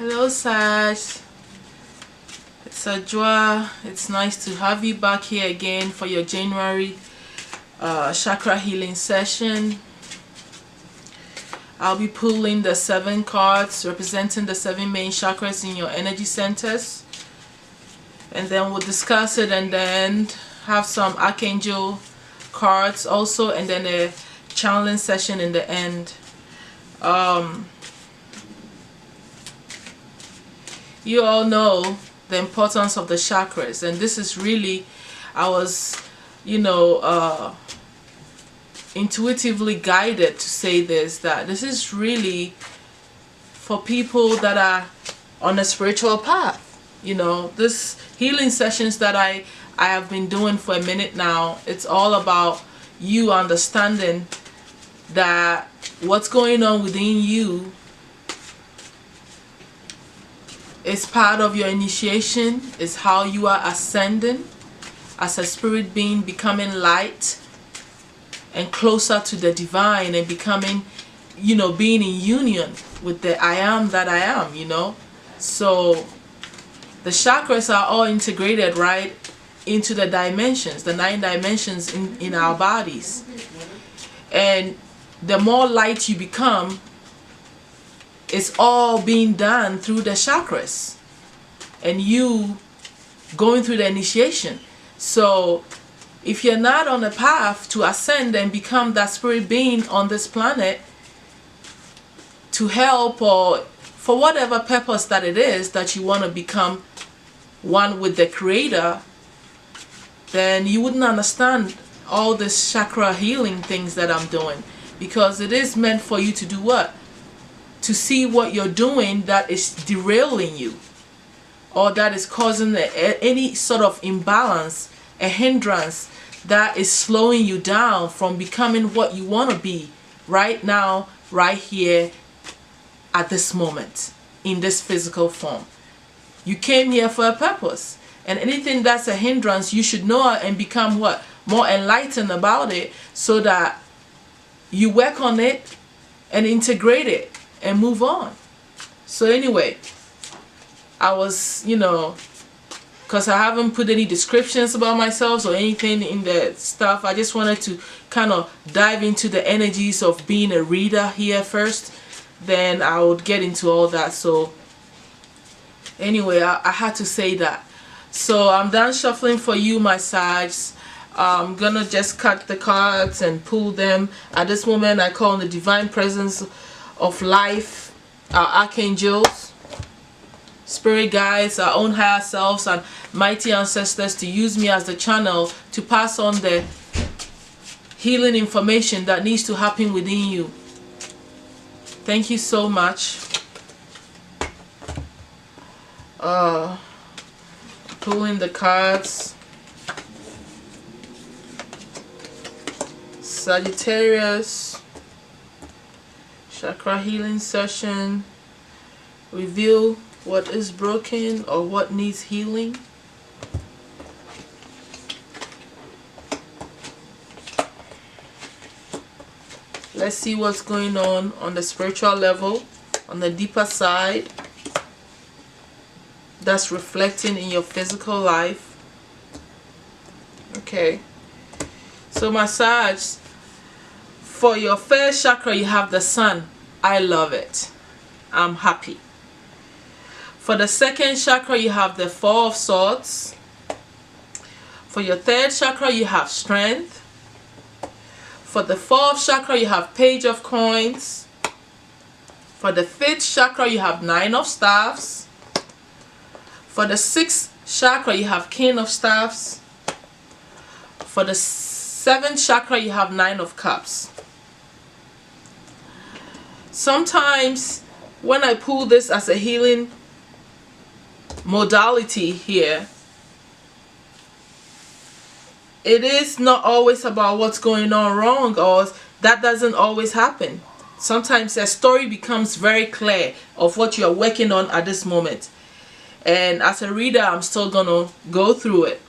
Hello Sag, it's a joy. It's nice to have you back here again for your January chakra healing session. I'll be pulling the 7 cards representing the 7 main chakras in your energy centers, and then we'll discuss it and then have some archangel cards also, and then a channeling session in the end. You all know the importance of the chakras, and this is really, I was intuitively guided to say this, that this is really for people that are on a spiritual path. This healing sessions that I have been doing for a minute now, it's all about you understanding that what's going on within you is part of your initiation, is how you are ascending as a spirit being, becoming light and closer to the divine, and becoming, being in union with the I am that I am, So the chakras are all integrated right into the dimensions, the 9 dimensions in our bodies. And the more light you become, it's all being done through the chakras and you going through the initiation. So if you're not on a path to ascend and become that spirit being on this planet to help, or for whatever purpose that it is that you want to become one with the Creator, then you wouldn't understand all this chakra healing things that I'm doing, because it is meant for you to do what? To see what you're doing that is derailing you, or that is causing any sort of imbalance, a hindrance that is slowing you down from becoming what you want to be right now, right here, at this moment, in this physical form. You came here for a purpose, and anything that's a hindrance, you should know and become what? More enlightened about it, so that you work on it and integrate it and move on. So anyway, I was, because I haven't put any descriptions about myself or anything in the stuff, I just wanted to kind of dive into the energies of being a reader here first, then I would get into all that. So anyway, I had to say that. So I'm done shuffling for you, my Sags. I'm gonna just cut the cards and pull them. At this moment, I call on the divine presence of life, our archangels, spirit guides, our own higher selves, and mighty ancestors to use me as the channel to pass on the healing information that needs to happen within you. Thank you so much. Pulling the cards. Sagittarius chakra healing session. Reveal what is broken or what needs healing. Let's see what's going on the spiritual level, on the deeper side, that's reflecting in your physical life. Okay, so my Sags, for your first chakra you have the sun. I love it. I'm happy. For the second chakra you have the 4 of Swords. For your third chakra you have strength. For the 4th chakra you have Page of Coins. For the 5th chakra you have 9 of Staffs. For the 6th chakra you have King of Staffs. For the 7th chakra you have 9 of Cups. Sometimes when I pull this as a healing modality here, it is not always about what's going on wrong, or that doesn't always happen. Sometimes a story becomes very clear of what you are working on at this moment, and as a reader I'm still gonna go through it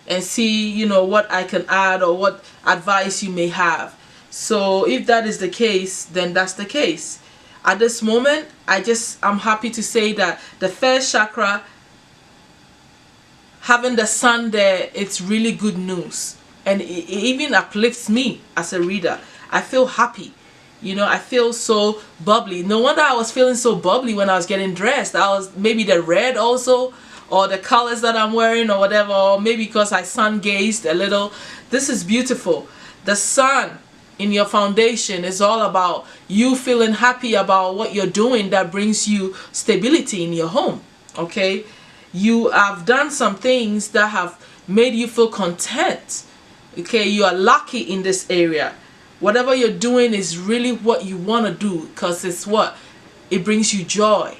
and see what I can add or what advice you may have. So if that is the case, then that's the case. at this moment, I'm happy to say that the first chakra, having the sun there, it's really good news. And it even uplifts me as a reader. I feel happy. You know, I feel so bubbly. No wonder I was feeling so bubbly when I was getting dressed. I was, maybe the red also, or the colors that I'm wearing or whatever, or maybe because I sun gazed a little. This is beautiful. The sun in your foundation is all about you feeling happy about what you're doing that brings you stability in your home. Okay, you have done some things that have made you feel content. Okay, you are lucky in this area. Whatever you're doing is really what you want to do, because it's what? It brings you joy.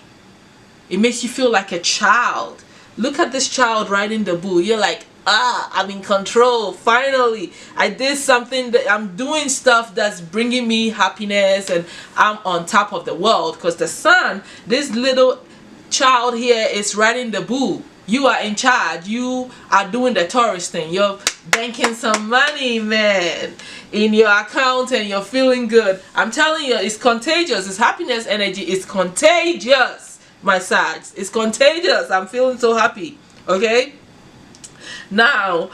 It makes you feel like a child. Look at this child riding the bull. You're like, I'm in control. Finally, I did something, that I'm doing stuff that's bringing me happiness, and I'm on top of the world. Because the sun, this little child here is riding the bull. You are in charge. You are doing the tourist thing. You're banking some money, man, in your account, and you're feeling good. I'm telling you, it's contagious. It's happiness energy. It's contagious, my Sags. It's contagious. I'm feeling so happy. Okay? Now,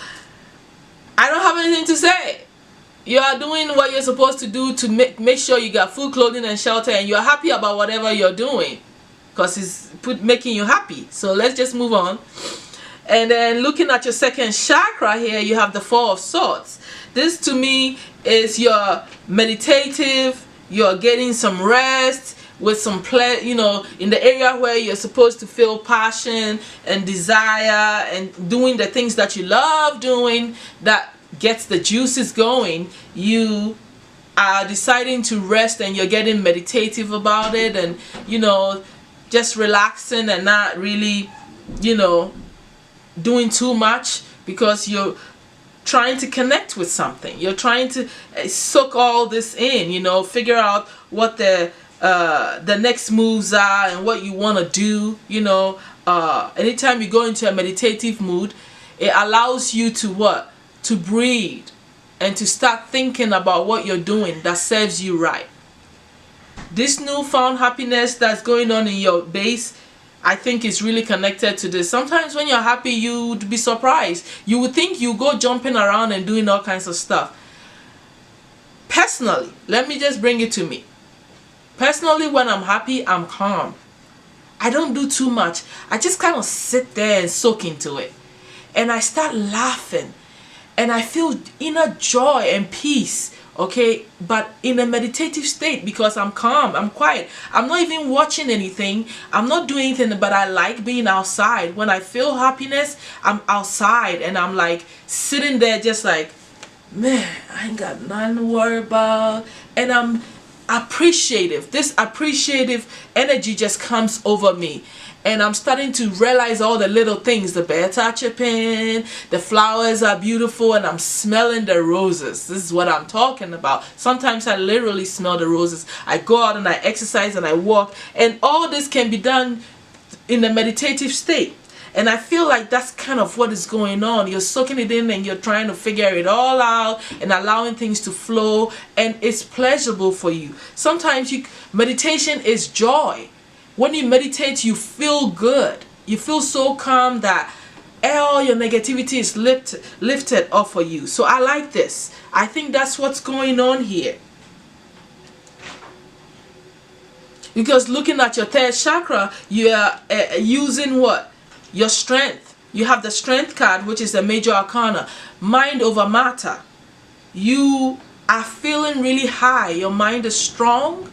I don't have anything to say. You are doing what you're supposed to do to make sure you got food, clothing, and shelter, and you're happy about whatever you're doing, because it's making you happy. So let's just move on. And then looking at your second chakra here, you have the Four of Swords. This to me is your meditative, you're getting some rest with some play, you know, in the area where you're supposed to feel passion and desire and doing the things that you love doing that gets the juices going. You are deciding to rest, and you're getting meditative about it, and you know, just relaxing and not really, you know, doing too much, because you're trying to connect with something. You're trying to soak all this in, you know, figure out what the next moves are and what you want to do. You know, anytime you go into a meditative mood, it allows you to what? To breathe and to start thinking about what you're doing that serves you right. This newfound happiness that's going on in your base, I think, is really connected to this. Sometimes when you're happy, you'd be surprised. You would think you go jumping around and doing all kinds of stuff. Personally, let me just bring it to me. Personally, when I'm happy, I'm calm. I don't do too much. I just kind of sit there and soak into it. And I start laughing. And I feel inner joy and peace. Okay, but in a meditative state, because I'm calm, I'm quiet. I'm not even watching anything. I'm not doing anything, but I like being outside. When I feel happiness, I'm outside, and I'm like sitting there just like, man, I ain't got nothing to worry about. And I'm appreciative. This appreciative energy just comes over me. And I'm starting to realize all the little things. The birds are chirping, the flowers are beautiful, and I'm smelling the roses. This is what I'm talking about. Sometimes I literally smell the roses. I go out and I exercise and I walk, and all this can be done in a meditative state. And I feel like that's kind of what is going on. You're soaking it in and you're trying to figure it all out and allowing things to flow, and it's pleasurable for you. Sometimes meditation is joy. When you meditate, you feel good. You feel so calm that all your negativity is lifted off of you. So I like this. I think that's what's going on here. Because looking at your third chakra, you are using what? Your strength. You have the strength card, which is the major arcana. Mind over matter. You are feeling really high. Your mind is strong.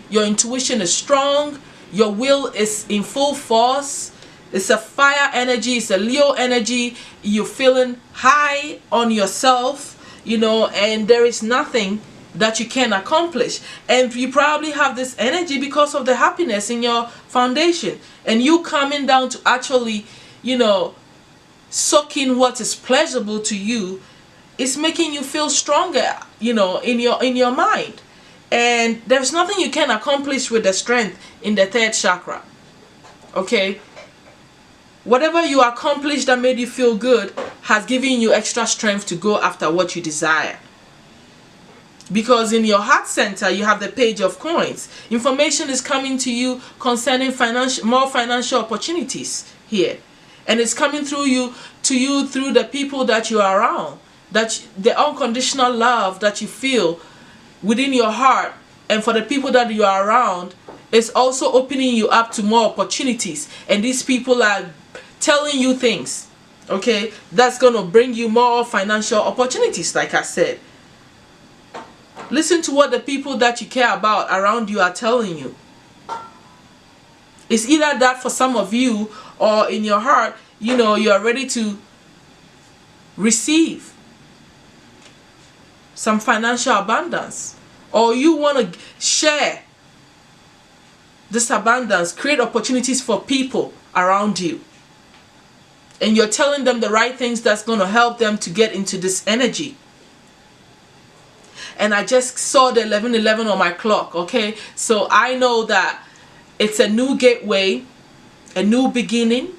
Your intuition is strong. Your will is in full force. It's a fire energy. It's a Leo energy. You're feeling high on yourself, you know, and there is nothing that you can accomplish. And you probably have this energy because of the happiness in your foundation. And you coming down to actually, you know, soak in what is pleasurable to you. It's making you feel stronger, you know, in your mind. And there's nothing you can accomplish with the strength in the third chakra. Okay? Whatever you accomplished that made you feel good has given you extra strength to go after what you desire. Because in your heart center, you have the page of coins. Information is coming to you concerning more financial opportunities here. And it's coming through you through the people that you are around. That the unconditional love that you feel within your heart and for the people that you are around is also opening you up to more opportunities. And these people are telling you things, okay, that's going to bring you more financial opportunities, like I said. Listen to what the people that you care about around you are telling you. It's either that for some of you, or in your heart, you know, you are ready to receive some financial abundance, or you want to share this abundance, create opportunities for people around you, and you're telling them the right things that's going to help them to get into this energy. And I just saw the 11:11 on my clock, okay? So I know that it's a new gateway, a new beginning,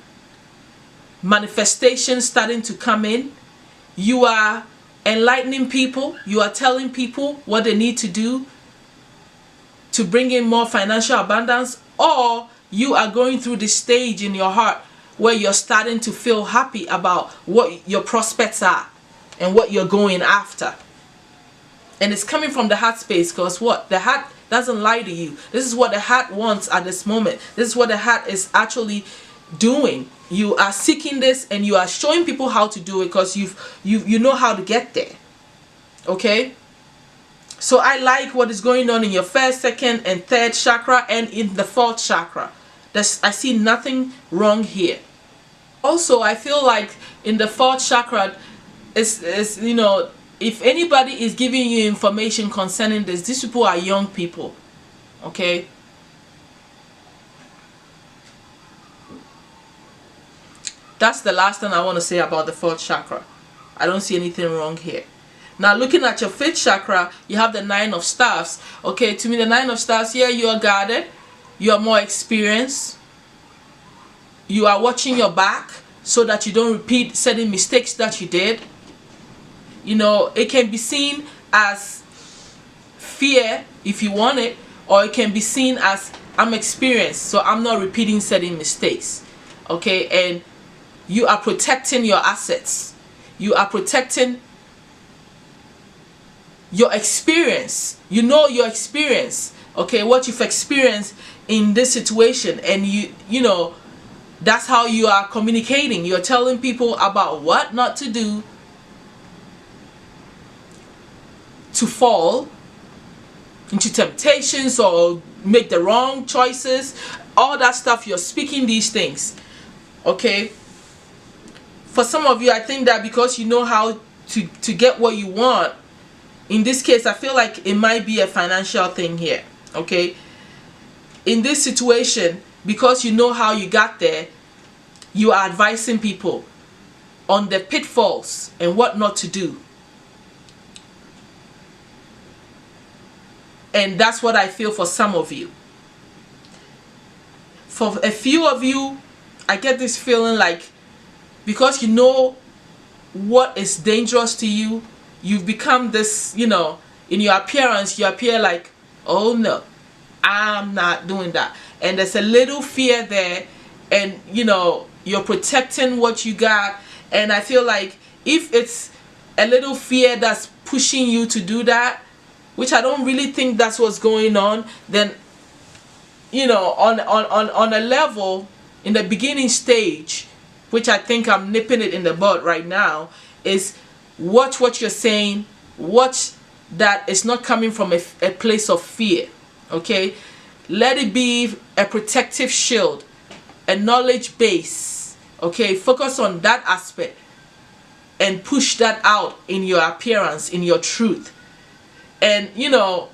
manifestation starting to come in. You are enlightening people. You are telling people what they need to do to bring in more financial abundance, or you are going through this stage in your heart where you're starting to feel happy about what your prospects are and what you're going after. And it's coming from the heart space, because what? The heart doesn't lie to you. This is what the heart wants at this moment. This is what the heart is actually doing. You are seeking this, and you are showing people how to do it, because you know how to get there. Okay? So I like what is going on in your first, second, and third chakra, and in the fourth chakra. I see nothing wrong here. Also, I feel like in the fourth chakra, is you know, if anybody is giving you information concerning this, these people are young people. Okay? That's the last thing I want to say about the fourth chakra. I don't see anything wrong here. Now, looking at your fifth chakra, you have the Nine of Staffs. Okay, to me, the Nine of Staffs, yeah, you are guarded. You are more experienced. You are watching your back so that you don't repeat certain mistakes that you did. You know, it can be seen as fear if you want it, or it can be seen as I'm experienced, so I'm not repeating certain mistakes. Okay, and you are protecting your assets. You are protecting your experience. You know your experience. Okay, what you've experienced in this situation, and you know, that's how you are communicating. You're telling people about what not to do to fall into temptations or make the wrong choices. All that stuff, you're speaking these things. Okay, for some of you, I think that because you know how to get what you want, in this case, I feel like it might be a financial thing here. Okay, in this situation, because you know how you got there, you are advising people on the pitfalls and what not to do. And that's what I feel for some of you. For a few of you, I get this feeling like, because you know what is dangerous to you, you've become this, you know, in your appearance, you appear like, oh no, I'm not doing that. And there's a little fear there, and you know, you're protecting what you got. And I feel like if it's a little fear that's pushing you to do that, which I don't really think that's what's going on, then, you know, on a level, in the beginning stage, which I think I'm nipping it in the bud right now, is watch what you're saying, watch that it's not coming from a place of fear. Okay, let it be a protective shield, a knowledge base. Okay, focus on that aspect and push that out in your appearance, in your truth. And you know,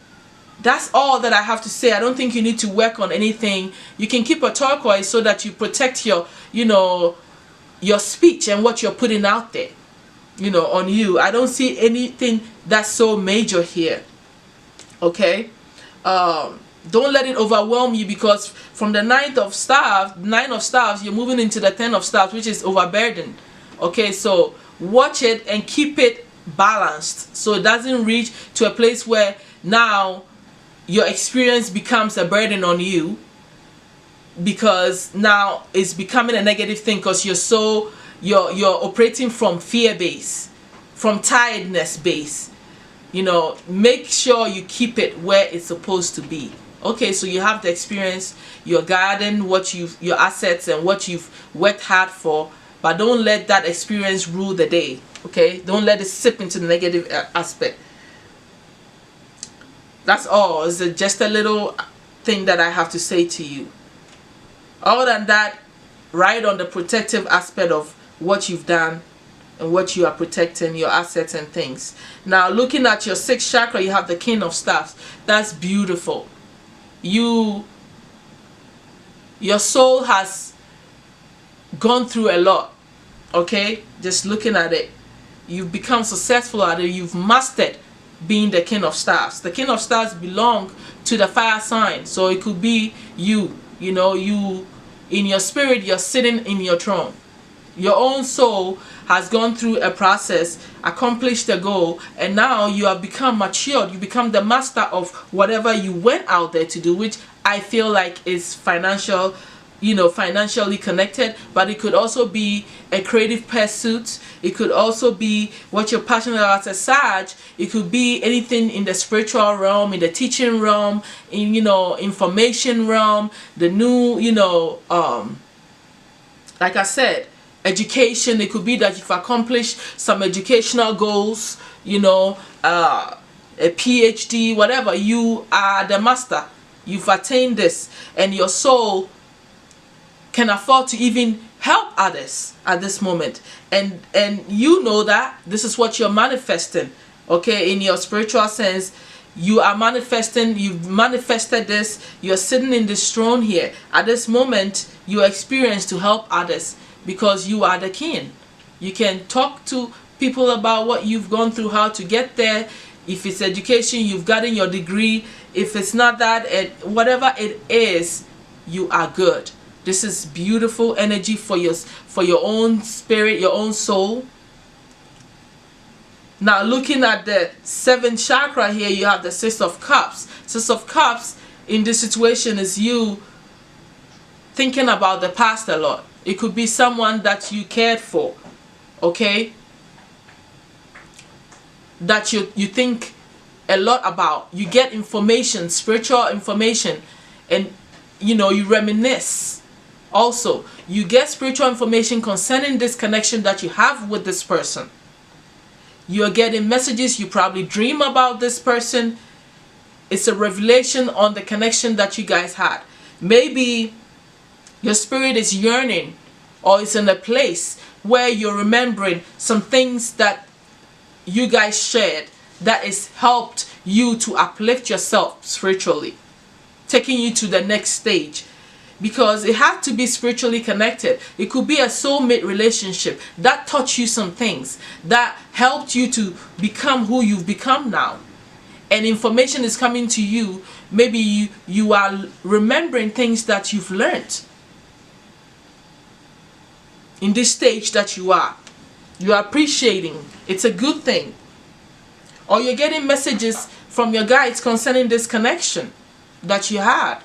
that's all that I have to say. I don't think you need to work on anything. You can keep a turquoise so that you protect your, you know, your speech and what you're putting out there, you know, on you. I don't see anything that's so major here. Okay, don't let it overwhelm you, because from the Nine of Staffs, you're moving into the Ten of Staffs, which is overburdened. Okay, so watch it and keep it balanced, so it doesn't reach to a place where now your experience becomes a burden on you, because now it's becoming a negative thing, because you're operating from fear base, from tiredness base. Make sure you keep it where it's supposed to be. Okay, so you have the experience, you're guarding your assets and what you've worked hard for, but don't let that experience rule the day. Okay, don't let it sip into the negative aspect. That's all. It's just a little thing that I have to say to you. Other than that, ride on the protective aspect of what you've done and what you are protecting, your assets and things. Now, looking at your 6th chakra, you have the King of Staffs. That's beautiful. Your soul has gone through a lot. Okay, just looking at it, you've become successful at it. You've mastered being the King of Staffs. The King of Staffs belong to the fire sign, so it could be you. You in your spirit, you're sitting in your throne. Your own soul has gone through a process, accomplished the goal, and now you have become matured. You become the master of whatever you went out there to do, which I feel like is financially connected, but it could also be a creative pursuit. It could also be what you're passionate about as a Sag. It could be anything in the spiritual realm, in the teaching realm, in information realm, the new like I said, education. It could be that you've accomplished some educational goals, a PhD, whatever. You are the master. You've attained this, and your soul can afford to even help others at this moment, and you know that this is what you're manifesting. Okay, in your spiritual sense, you are manifesting. You've manifested this. You're sitting in this throne here at this moment. You experience to help others because you are the king. You can talk to people about what you've gone through, how to get there. If it's education, you've gotten your degree. If it's not that, whatever it is, you are good. This is beautiful energy for your own spirit, your own soul. Now, looking at the 7th chakra here, you have the 6 of Cups. 6 of Cups in this situation is you thinking about the past a lot. It could be someone that you cared for, okay? That you think a lot about. You get information, spiritual information, and you reminisce. Also, you get spiritual information concerning this connection that you have with this person. You're getting messages. You probably dream about this person. It's a revelation on the connection that you guys had. Maybe your spirit is yearning, or it's in a place where you're remembering some things that you guys shared that has helped you to uplift yourself spiritually, taking you to the next stage. Because it has to be spiritually connected. It could be a soulmate relationship that taught you some things, that helped you to become who you've become now. And information is coming to you. Maybe you are remembering things that you've learned in this stage that you are. You are appreciating. It's a good thing. Or you're getting messages from your guides concerning this connection that you had.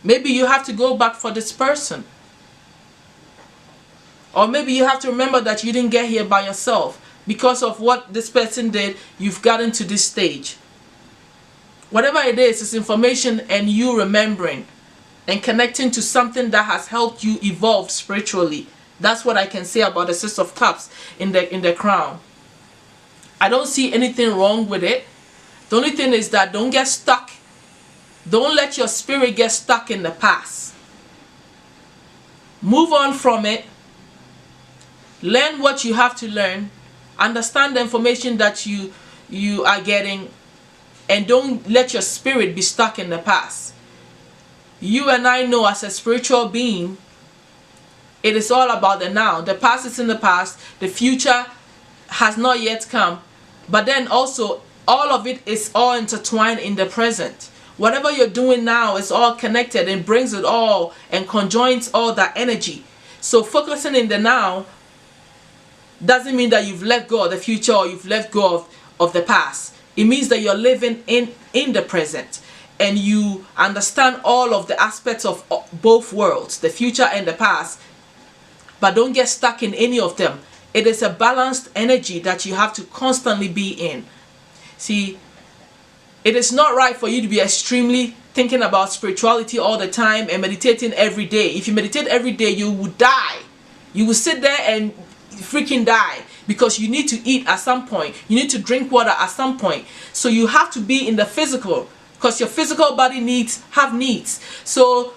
Maybe you have to go back for this person. Or maybe you have to remember that you didn't get here by yourself. Because of what this person did, you've gotten to this stage. Whatever it is, it's information and you remembering and connecting to something that has helped you evolve spiritually. That's what I can say about the 6 of Cups in the crown. I don't see anything wrong with it. The only thing is that don't get stuck. Don't let your spirit get stuck in the past. Move on from it. Learn what you have to learn. Understand the information that you are getting. And don't let your spirit be stuck in the past. You and I know, as a spiritual being, it is all about the now. The past is in the past. The future has not yet come. But then also, all of it is all intertwined in the present. Whatever you're doing now is all connected and brings it all and conjoins all that energy. So focusing in the now doesn't mean that you've let go of the future or you've let go of the past. It means that you're living in the present, and you understand all of the aspects of both worlds, the future and the past, but don't get stuck in any of them. It is a balanced energy that you have to constantly be in. See, it is not right for you to be extremely thinking about spirituality all the time and meditating every day. If you meditate every day, you will die. You will sit there and freaking die, because you need to eat at some point. You need to drink water at some point. So you have to be in the physical, because your physical body have needs. So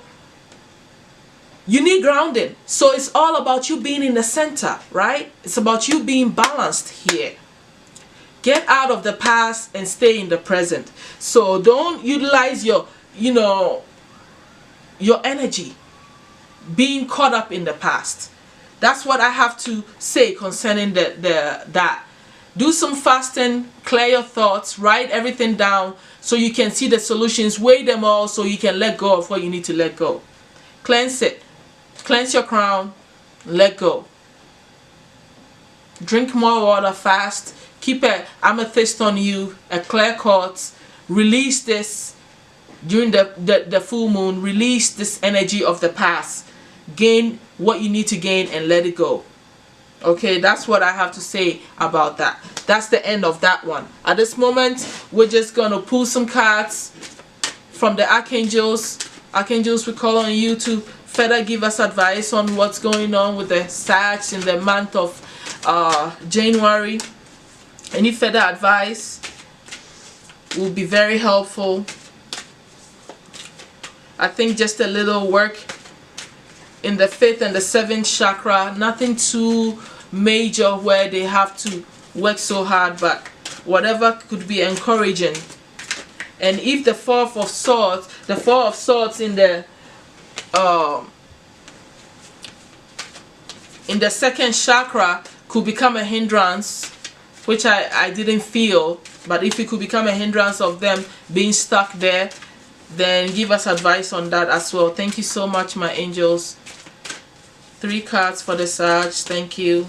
you need grounding. So it's all about you being in the center, right? It's about you being balanced here. Get out of the past and stay in the present. So don't utilize your energy being caught up in the past. That's what I have to say concerning that. Do some fasting, clear your thoughts, write everything down so you can see the solutions, weigh them all so you can let go of what you need to let go. Cleanse it. Cleanse your crown, let go. Drink more water, fast. Keep an amethyst on you, a clear quartz. Release this during the full moon. Release this energy of the past. Gain what you need to gain and let it go. Okay, that's what I have to say about that. That's the end of that one. At this moment, we're just going to pull some cards from the archangels. Archangels, we call on you to further give us advice on what's going on with the Sags in the month of January. Any further advice will be very helpful. I think just a little work in the 5th and the 7th chakra, nothing too major where they have to work so hard, but whatever could be encouraging. And if the 4th of swords in the 2nd chakra could become a hindrance, which I didn't feel, but if it could become a hindrance of them being stuck there, then give us advice on that as well. Thank you so much, my angels. 3 cards for the Sag. Thank you.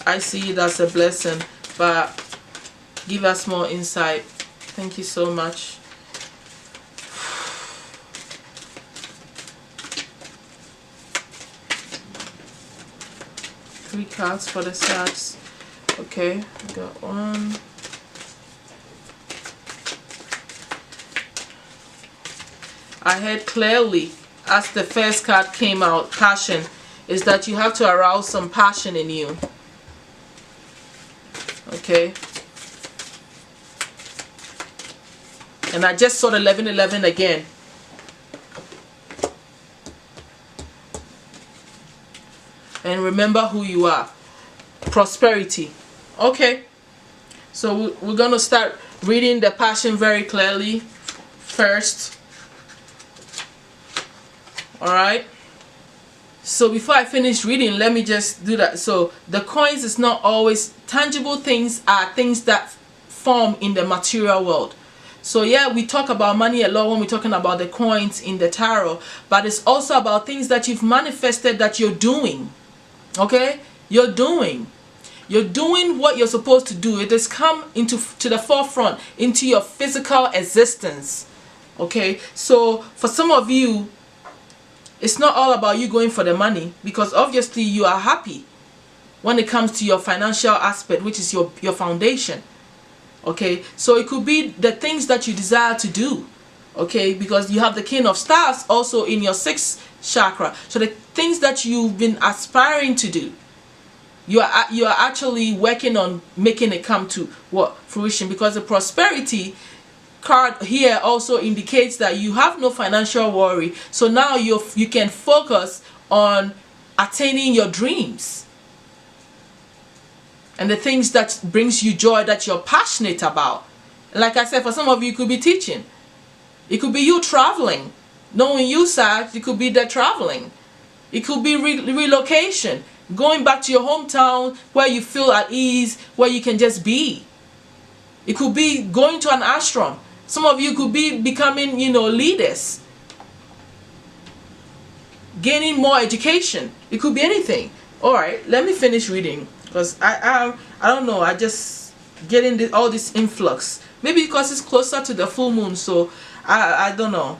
I see it as a blessing, but give us more insight. Thank you so much. Three cards for the Sags. Okay, I got one. I heard clearly as the first card came out, passion, is that you have to arouse some passion in you. Okay. And I just saw the 1111 again. And remember who you are. Prosperity. Okay. So we're going to start reading the passion very clearly first. Alright. So before I finish reading, let me just do that. So the coins is not always tangible things, are things that form in the material world. So yeah, we talk about money a lot when we're talking about the coins in the tarot, but it's also about things that you've manifested that you're doing. Okay? You're doing what you're supposed to do. It has come to the forefront, into your physical existence. Okay? So for some of you, it's not all about you going for the money, because obviously you are happy when it comes to your financial aspect, which is your foundation. Okay, so it could be the things that you desire to do. Okay, because you have the King of Stars also in your 6th chakra. So the things that you've been aspiring to do, you are actually working on making it come to what? Fruition. Because the prosperity card here also indicates that you have no financial worry. So now you can focus on attaining your dreams and the things that brings you joy, that you're passionate about. Like I said, for some of you, it could be teaching. It could be you traveling. Knowing you, Sag, it could be the traveling. It could be relocation. Going back to your hometown where you feel at ease, where you can just be. It could be going to an ashram. Some of you could be becoming, leaders. Gaining more education. It could be anything. All right, let me finish reading, because I don't know, I just getting all this influx. Maybe because it's closer to the full moon, so I don't know.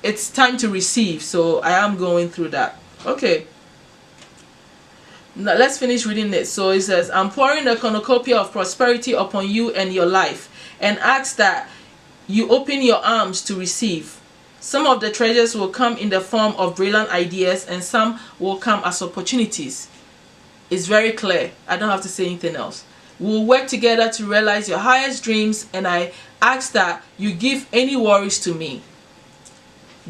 It's time to receive, so I am going through that. Okay. Now let's finish reading it. So it says, I'm pouring a cornucopia of prosperity upon you and your life, and ask that you open your arms to receive. Some of the treasures will come in the form of brilliant ideas, and some will come as opportunities. It's very clear. I don't have to say anything else. We'll work together to realize your highest dreams, and I ask that you give any worries to me.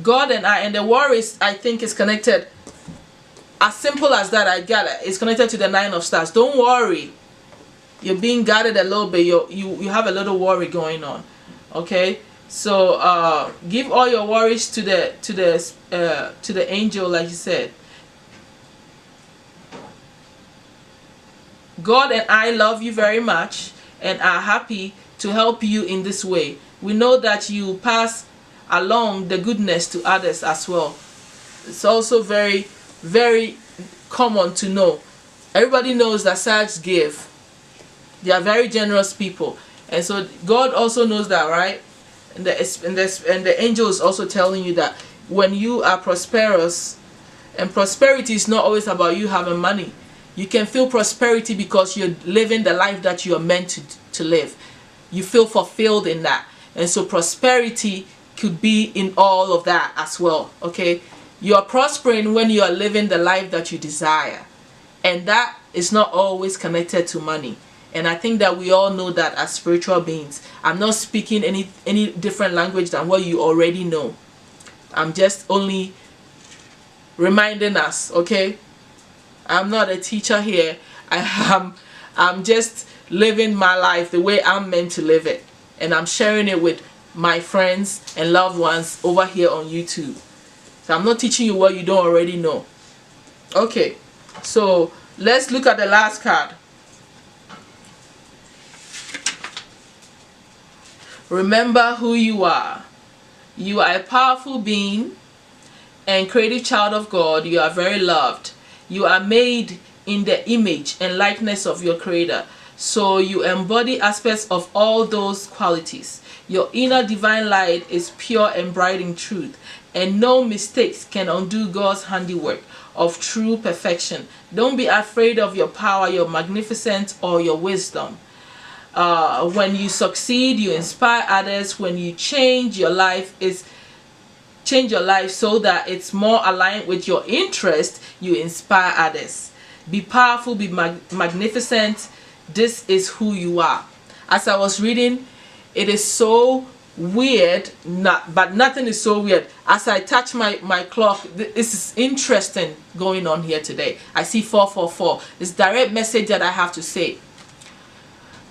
God and the worries, I think, is connected. As simple as that, I get it. It's connected to the 9 of stars. Don't worry. You're being guided a little bit. You have a little worry going on. Okay? So give all your worries to the angel, like you said. God and I love you very much and are happy to help you in this way. We know that you pass along the goodness to others as well. It's also very, very common to know. Everybody knows that Sags give. They are very generous people, and so God also knows that, right? And the angel is also telling you that when you are prosperous, and prosperity is not always about you having money. You can feel prosperity because you're living the life that you are meant to live. You feel fulfilled in that, and so prosperity could be in all of that as well. Okay, you are prospering when you are living the life that you desire, and that is not always connected to money. And I think that we all know that as spiritual beings. I'm not speaking any different language than what you already know. I'm just only reminding us, okay? I'm not a teacher here. I'm just living my life the way I'm meant to live it, and I'm sharing it with my friends and loved ones over here on YouTube. So I'm not teaching you what you don't already know. Okay, so let's look at the last card. Remember who you are. You are a powerful being and creative child of God. You are very loved. You are made in the image and likeness of your Creator. So you embody aspects of all those qualities. Your inner divine light is pure and bright in truth, and no mistakes can undo God's handiwork of true perfection. Don't be afraid of your power, your magnificence, or your wisdom. When you succeed, you inspire others. When you change your life so that it's more aligned with your interest, you inspire others. Be powerful, be magnificent. This is who you are. As I was reading, it is so weird, but nothing is so weird. As I touch my clock, this is interesting going on here today. I see 444. It's direct message that I have to say.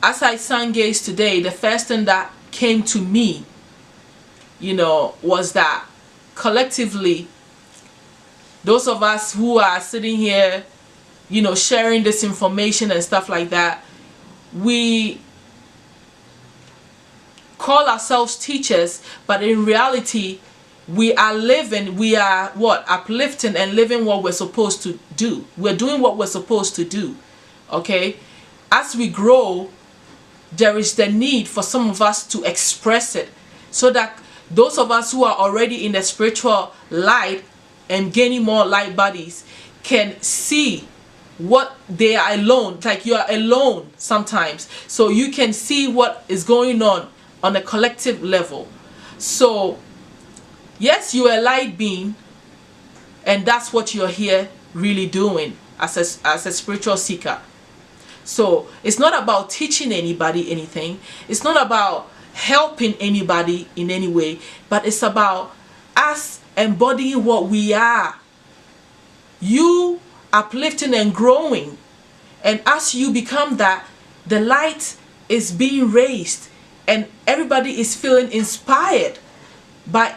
As I sang gaze today, the first thing that came to me, was that collectively, those of us who are sitting here, sharing this information and stuff like that, we call ourselves teachers, but in reality, we are uplifting and living what we're supposed to do. We're doing what we're supposed to do. Okay? As we grow, there is the need for some of us to express it, so that those of us who are already in the spiritual light and gaining more light bodies can see what they are alone, like you are alone sometimes, so you can see what is going on a collective level. So yes, you are a light being, and that's what you're here really doing as a spiritual seeker. So it's not about teaching anybody anything. It's not about helping anybody in any way, but it's about us embodying what we are. You uplifting and growing, and as you become that, the light is being raised, and everybody is feeling inspired by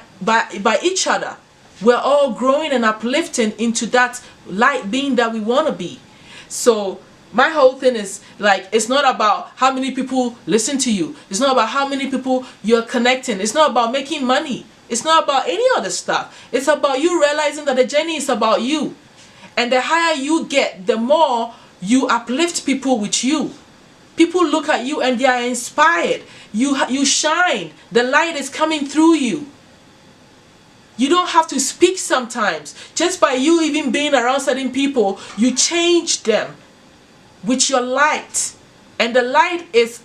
each other. We're all growing and uplifting into that light being that we want to be. So my whole thing is, like, it's not about how many people listen to you. It's not about how many people you're connecting. It's not about making money. It's not about any other stuff. It's about you realizing that the journey is about you. And the higher you get, the more you uplift people with you. People look at you and they are inspired. You shine. The light is coming through you. You don't have to speak sometimes. Just by you even being around certain people, you change them with your light. And the light is,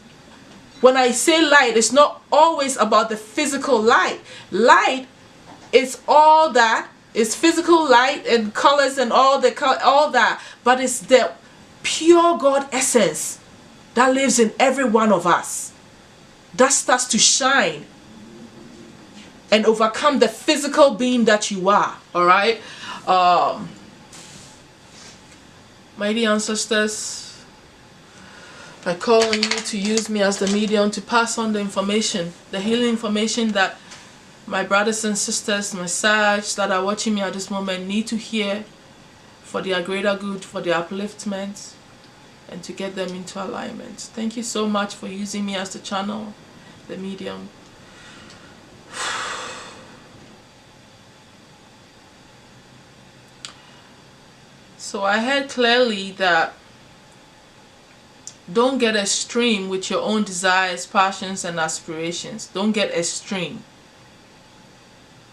when I say light, it's not always about the physical light. Light is all that. It's physical light and colors and all that. But it's the pure God essence that lives in every one of us that starts to shine and overcome the physical being that you are. All right, my dear ancestors, I call on you to use me as the medium to pass on the information, the healing information that my brothers and sisters, my Sags that are watching me at this moment need to hear for their greater good, for their upliftment, and to get them into alignment. Thank you so much for using me as the channel, the medium. So I heard clearly that don't get extreme with your own desires, passions, and aspirations. Don't get extreme.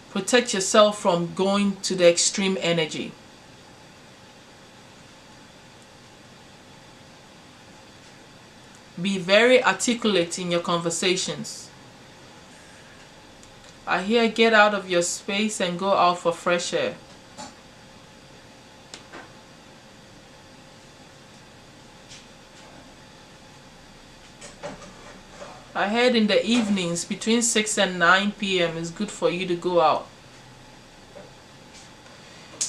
Protect yourself from going to the extreme energy. Be very articulate in your conversations. I hear get out of your space and go out for fresh air. I heard in the evenings between 6 and 9 p.m. is good for you to go out.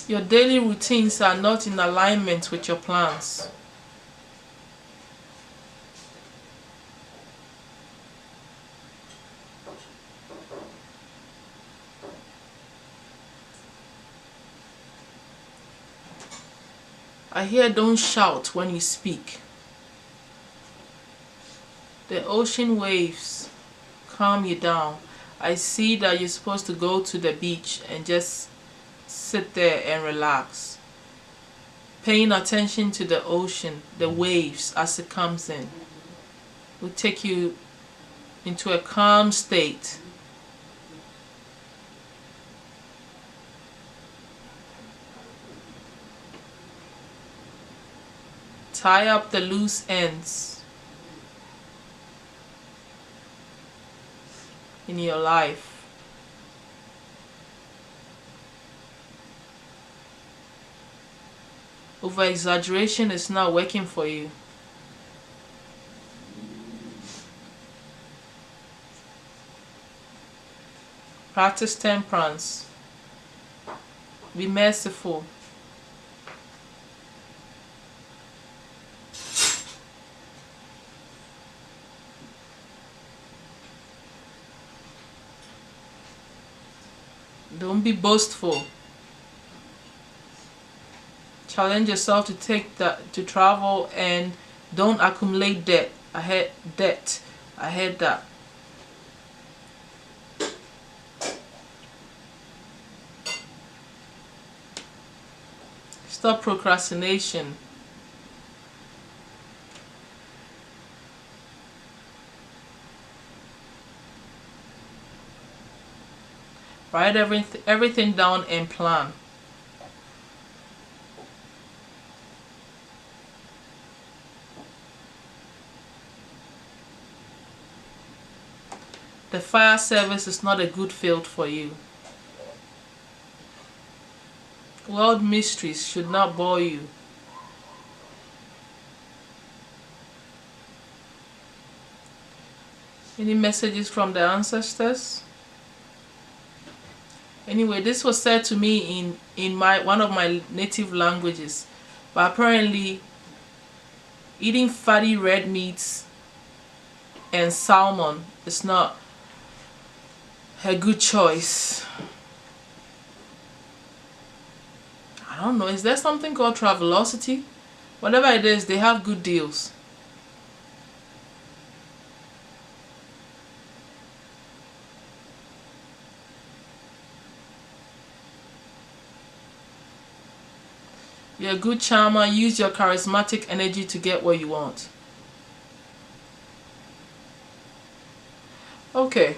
Your daily routines are not in alignment with your plans. I hear don't shout when you speak. The ocean waves calm you down. I see that you're supposed to go to the beach and just sit there and relax. Paying attention to the ocean, the waves as it comes in, will take you into a calm state. Tie up the loose ends in your life. Over exaggeration is not working for you. Practice temperance. Be merciful. Don't be boastful. Challenge yourself to travel and don't accumulate debt. I had that. Stop procrastination. Write everything down and plan. The fire service is not a good field for you. World mysteries should not bore you. Any messages from the ancestors? Anyway, this was said to me in one of my native languages, but apparently eating fatty red meats and salmon is not a good choice. I don't know, is there something called Travelocity? Whatever it is, they have good deals. You're a good charmer. Use your charismatic energy to get what you want. Okay.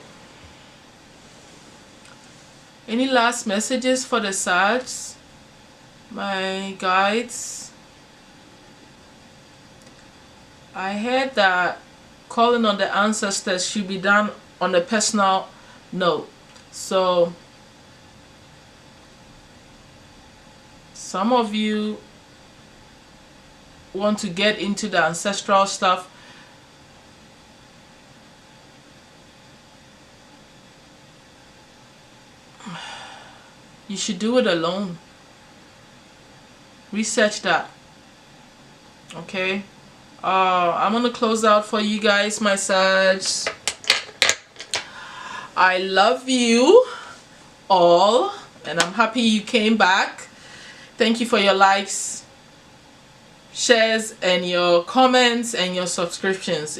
Any last messages for the Sags? My guides? I heard that calling on the ancestors should be done on a personal note. So some of you want to get into the ancestral stuff. You should do it alone. Research that. Okay. I'm gonna close out for you guys, my Sags. I love you all, and I'm happy you came back. Thank you for your likes, shares, and your comments and your subscriptions.